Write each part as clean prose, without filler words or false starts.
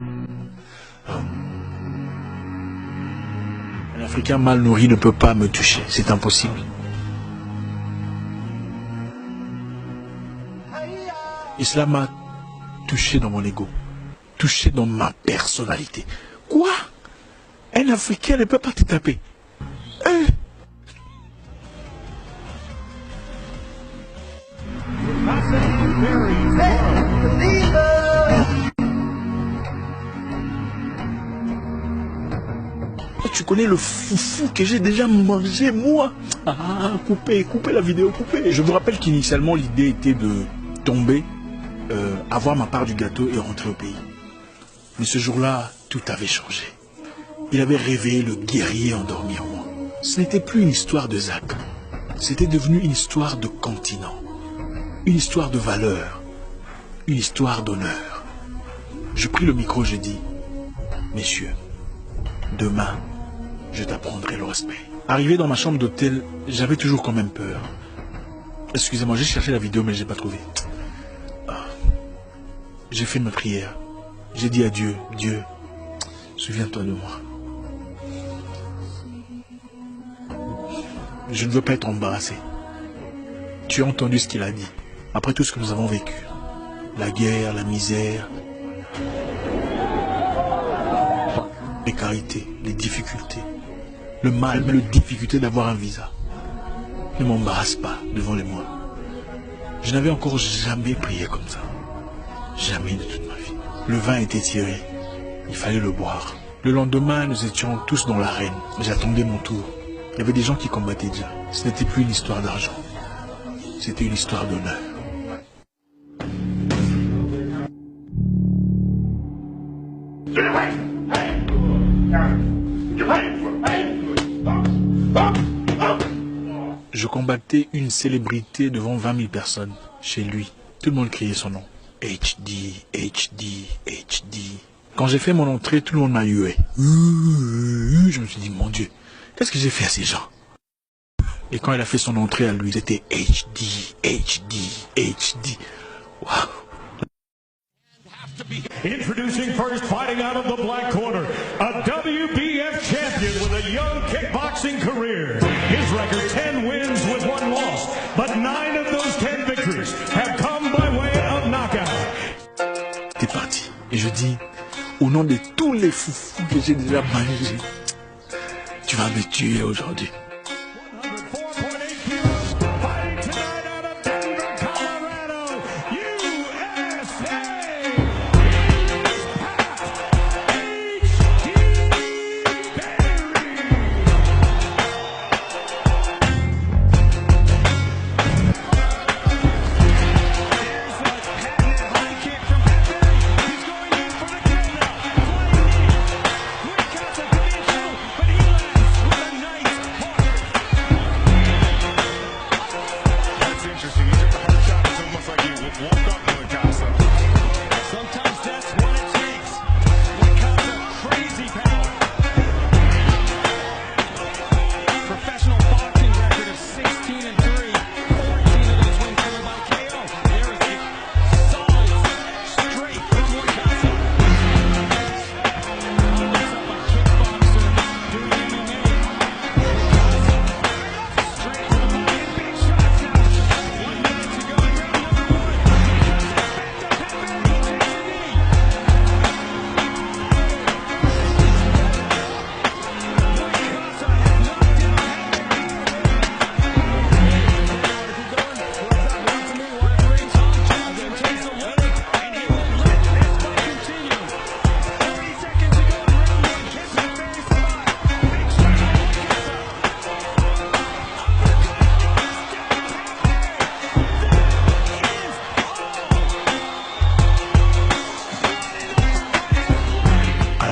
Un Africain mal nourri ne peut pas me toucher, c'est impossible. Et cela m'a touché dans mon ego, touché dans ma personnalité. Quoi? Un Africain ne peut pas te taper. Tu connais le foufou que j'ai déjà mangé, moi? Ah, coupez la vidéo, coupez. Je vous rappelle qu'initialement, l'idée était de tomber, avoir ma part du gâteau et rentrer au pays. Mais ce jour-là, tout avait changé. Il avait réveillé le guerrier endormi en moi. Ce n'était plus une histoire de Zach. C'était devenu une histoire de continent. Une histoire de valeur. Une histoire d'honneur. Je pris le micro, je dis, messieurs, demain, je t'apprendrai le respect. Arrivé dans ma chambre d'hôtel, j'avais toujours quand même peur. Excusez-moi, j'ai cherché la vidéo, mais je n'ai pas trouvé. J'ai fait ma prière. J'ai dit à Dieu, Dieu, souviens-toi de moi. Je ne veux pas être embarrassé. Tu as entendu ce qu'il a dit. Après tout ce que nous avons vécu. La guerre, la misère, les précarités, les difficultés. Le mal, mais la difficulté d'avoir un visa. Ne m'embarrasse pas devant les mois. Je n'avais encore jamais prié comme ça. Jamais de toute ma vie. Le vin était tiré. Il fallait le boire. Le lendemain, nous étions tous dans l'arène. J'attendais mon tour. Il y avait des gens qui combattaient déjà. Ce n'était plus une histoire d'argent. C'était une histoire d'honneur. Je combattais une célébrité devant 20 000 personnes chez lui. Tout le monde criait son nom. HD, HD, HD. Quand j'ai fait mon entrée, tout le monde m'a hué. Je me suis dit, mon Dieu, qu'est-ce que j'ai fait à ces gens? Et quand il a fait son entrée à lui, c'était HD, HD, HD. Wow. Introducing first, fighting out of the black corner, a WBF champion with a young kickboxing career. His record 10 wins with 1 loss, but 9 of those 10 victories have come by way of knockout. T'es parti. Et je dis, au nom de tous les foufous que j'ai déjà mangés, tu vas me tuer aujourd'hui.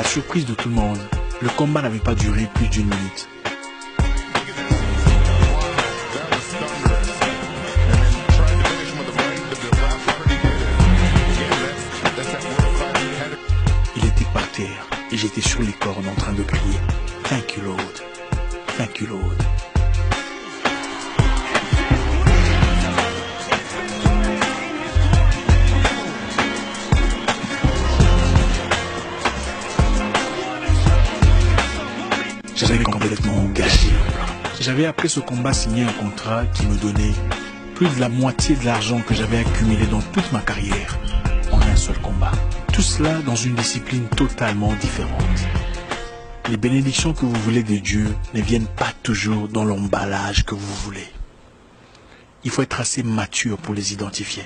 Surprise de tout le monde, le combat n'avait pas duré plus d'1 minute. Il était par terre et j'étais sur les cordes en train de crier « Thank you Lord, thank you Lord ». J'avais complètement gâché. J'avais après ce combat signé un contrat qui me donnait plus de la moitié de l'argent que j'avais accumulé dans toute ma carrière en un seul combat. Tout cela dans une discipline totalement différente. Les bénédictions que vous voulez de Dieu ne viennent pas toujours dans l'emballage que vous voulez. Il faut être assez mature pour les identifier.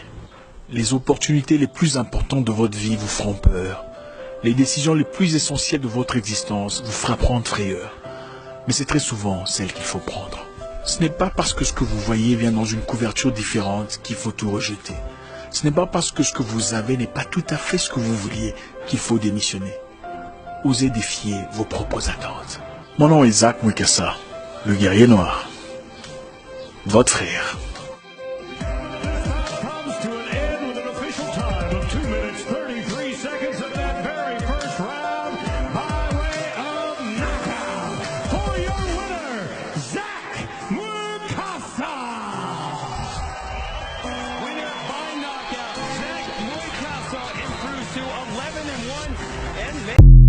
Les opportunités les plus importantes de votre vie vous feront peur. Les décisions les plus essentielles de votre existence vous frapperont de frayeur. Mais c'est très souvent celles qu'il faut prendre. Ce n'est pas parce que ce que vous voyez vient dans une couverture différente qu'il faut tout rejeter. Ce n'est pas parce que ce que vous avez n'est pas tout à fait ce que vous vouliez qu'il faut démissionner. Osez défier vos propres attentes. Mon nom est Zach Mwikassa, le guerrier noir. Votre frère. To 11-1 and